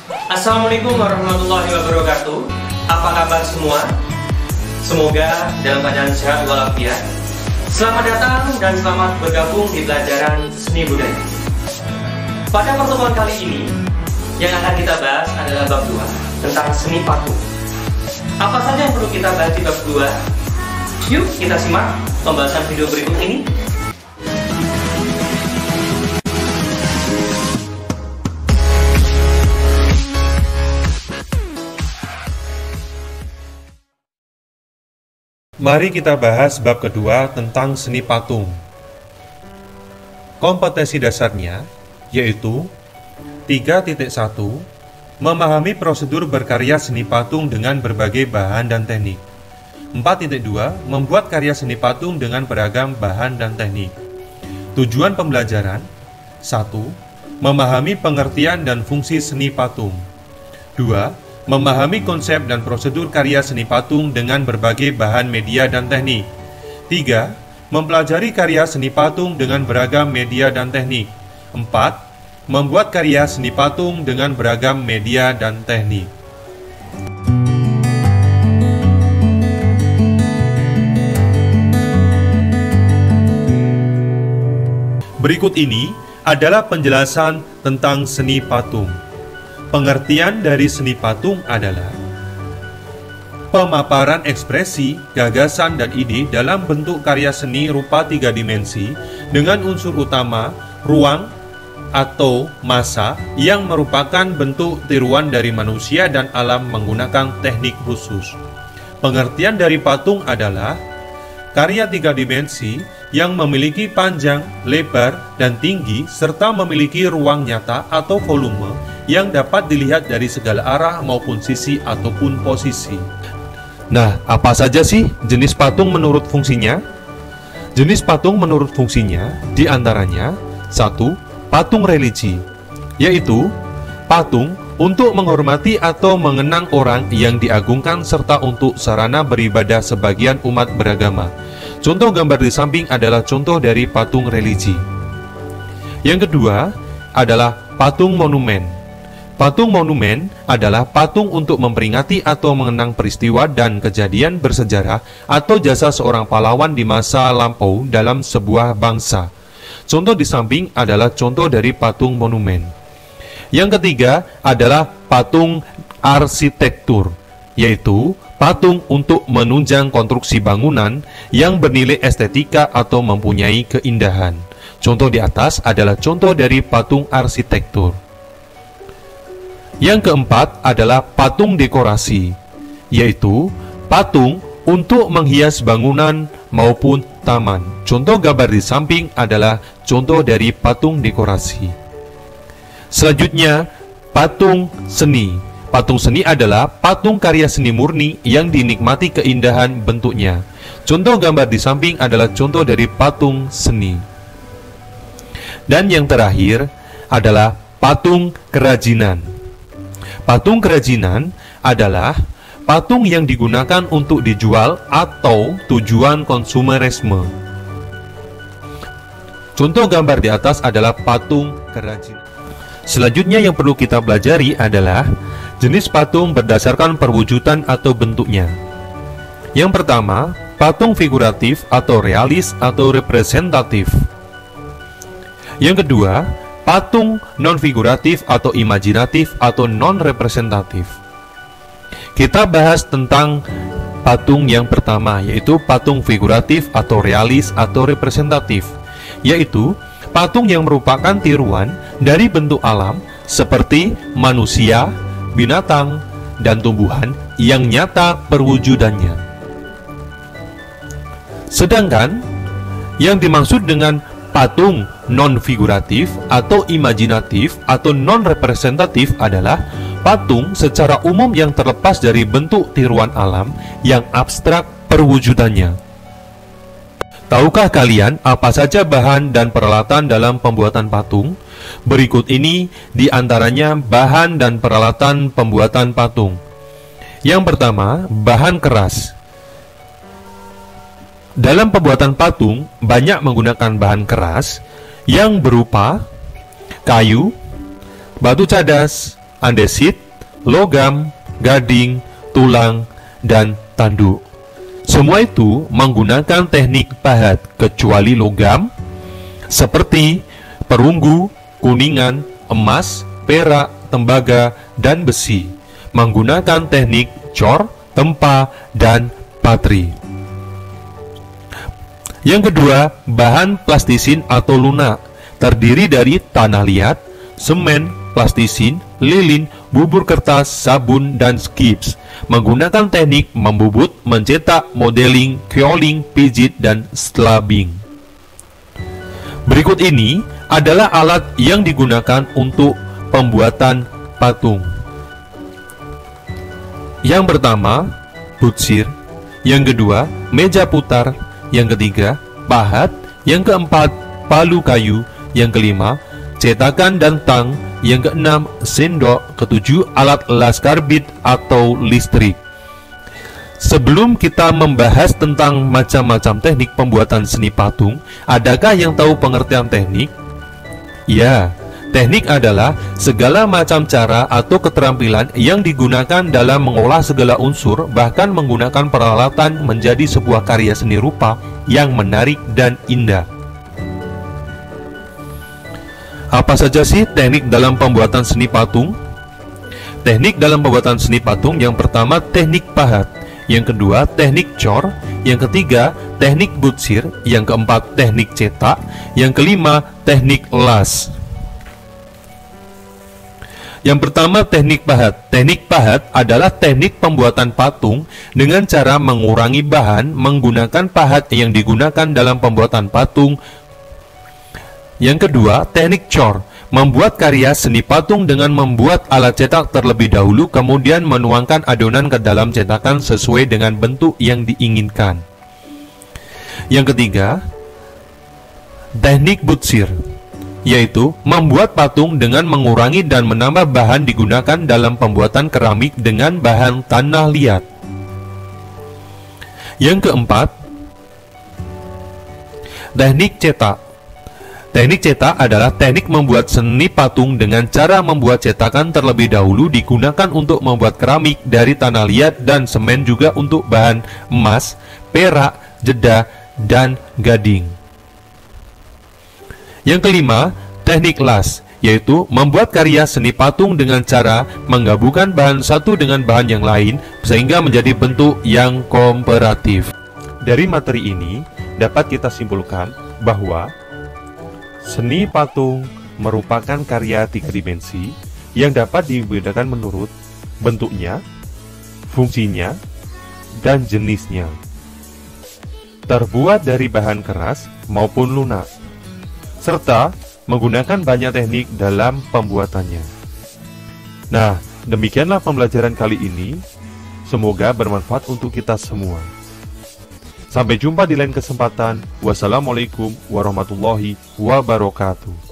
Assalamualaikum warahmatullahi wabarakatuh. Apa kabar semua? Semoga dalam keadaan sehat walafiat. Selamat datang dan selamat bergabung di pelajaran seni budaya. Pada pertemuan kali ini, yang akan kita bahas adalah bab 2 tentang seni patung. Apa saja yang perlu kita bahas di bab 2? Yuk kita simak pembahasan video berikut ini. Mari kita bahas bab kedua tentang seni patung. Kompetensi dasarnya yaitu 3.1 memahami prosedur berkarya seni patung dengan berbagai bahan dan teknik. 4.2 membuat karya seni patung dengan beragam bahan dan teknik. Tujuan pembelajaran 1. Memahami pengertian dan fungsi seni patung. 2. Memahami konsep dan prosedur karya seni patung dengan berbagai bahan media dan teknik. 3. Mempelajari karya seni patung dengan beragam media dan teknik. 4. Membuat karya seni patung dengan beragam media dan teknik. Berikut ini adalah penjelasan tentang seni patung. Pengertian dari seni patung adalah pemaparan ekspresi, gagasan, dan ide dalam bentuk karya seni rupa 3 dimensi dengan unsur utama ruang atau massa yang merupakan bentuk tiruan dari manusia dan alam menggunakan teknik khusus. Pengertian dari patung adalah karya 3 dimensi yang memiliki panjang, lebar, dan tinggi serta memiliki ruang nyata atau volume yang dapat dilihat dari segala arah maupun sisi ataupun posisi. Nah, apa saja sih jenis patung menurut fungsinya? Jenis patung menurut fungsinya diantaranya 1. Patung religi, yaitu patung untuk menghormati atau mengenang orang yang diagungkan serta untuk sarana beribadah sebagian umat beragama. Contoh gambar di samping adalah contoh dari patung religi. Yang kedua adalah patung monumen. Patung monumen adalah patung untuk memperingati atau mengenang peristiwa dan kejadian bersejarah atau jasa seorang pahlawan di masa lampau dalam sebuah bangsa. Contoh di samping adalah contoh dari patung monumen. Yang ketiga adalah patung arsitektur, yaitu patung untuk menunjang konstruksi bangunan yang bernilai estetika atau mempunyai keindahan. Contoh di atas adalah contoh dari patung arsitektur. Yang keempat adalah patung dekorasi, yaitu patung untuk menghias bangunan maupun taman. Contoh gambar di samping adalah contoh dari patung dekorasi. Selanjutnya, patung seni. Patung seni adalah patung karya seni murni yang dinikmati keindahan bentuknya. Contoh gambar di samping adalah contoh dari patung seni. Dan yang terakhir adalah patung kerajinan. Patung kerajinan adalah patung yang digunakan untuk dijual atau tujuan konsumerisme. Contoh gambar di atas adalah patung kerajinan. Selanjutnya yang perlu kita pelajari adalah jenis patung berdasarkan perwujudan atau bentuknya. Yang pertama, patung figuratif atau realis atau representatif. Yang kedua, patung non-figuratif atau imajinatif atau non-representatif. Kita bahas tentang patung yang pertama, yaitu patung figuratif atau realis atau representatif, yaitu patung yang merupakan tiruan dari bentuk alam seperti manusia, binatang, dan tumbuhan yang nyata perwujudannya. Sedangkan yang dimaksud dengan patung non-figuratif atau imajinatif atau non-representatif adalah patung secara umum yang terlepas dari bentuk tiruan alam yang abstrak perwujudannya. Tahukah kalian apa saja bahan dan peralatan dalam pembuatan patung? Berikut ini diantaranya bahan dan peralatan pembuatan patung. Yang pertama, bahan keras. Dalam pembuatan patung, banyak menggunakan bahan keras yang berupa kayu, batu cadas, andesit, logam, gading, tulang, dan tanduk. Semua itu menggunakan teknik pahat kecuali logam seperti perunggu, kuningan, emas, perak, tembaga, dan besi menggunakan teknik cor, tempa, dan patri. Yang kedua, bahan plastisin atau lunak terdiri dari tanah liat, semen, plastisin, lilin, bubur kertas, sabun, dan skips menggunakan teknik membubut, mencetak, modeling, quilling, pijit, dan slabbing. Berikut ini adalah alat yang digunakan untuk pembuatan patung. Yang pertama, butsir. Yang kedua, meja putar. Yang ketiga, pahat. Yang keempat, palu kayu. Yang kelima, cetakan dan tang. Yang keenam, sendok. Ketujuh, alat las karbit atau listrik. Sebelum kita membahas tentang macam-macam teknik pembuatan seni patung, adakah yang tahu pengertian teknik? Ya, teknik adalah segala macam cara atau keterampilan yang digunakan dalam mengolah segala unsur, bahkan menggunakan peralatan menjadi sebuah karya seni rupa yang menarik dan indah. Apa saja sih teknik dalam pembuatan seni patung? Teknik dalam pembuatan seni patung yang pertama teknik pahat, yang kedua teknik cor, yang ketiga teknik butsir, yang keempat teknik cetak, yang kelima teknik las. Yang pertama teknik pahat. Teknik pahat adalah teknik pembuatan patung dengan cara mengurangi bahan menggunakan pahat yang digunakan dalam pembuatan patung. Yang kedua, teknik cor, membuat karya seni patung dengan membuat alat cetak terlebih dahulu kemudian menuangkan adonan ke dalam cetakan sesuai dengan bentuk yang diinginkan. Yang ketiga, teknik butsir, yaitu membuat patung dengan mengurangi dan menambah bahan digunakan dalam pembuatan keramik dengan bahan tanah liat. Yang keempat, teknik cetak. Teknik cetak adalah teknik membuat seni patung dengan cara membuat cetakan terlebih dahulu digunakan untuk membuat keramik dari tanah liat dan semen juga untuk bahan emas, perak, jeda, dan gading. Yang kelima, teknik las, yaitu membuat karya seni patung dengan cara menggabungkan bahan satu dengan bahan yang lain sehingga menjadi bentuk yang komparatif. Dari materi ini dapat kita simpulkan bahwa seni patung merupakan karya 3 dimensi yang dapat dibedakan menurut bentuknya, fungsinya, dan jenisnya. Terbuat dari bahan keras maupun lunak, serta menggunakan banyak teknik dalam pembuatannya. Nah, demikianlah pembelajaran kali ini. Semoga bermanfaat untuk kita semua. Sampai jumpa di lain kesempatan. Wassalamualaikum warahmatullahi wabarakatuh.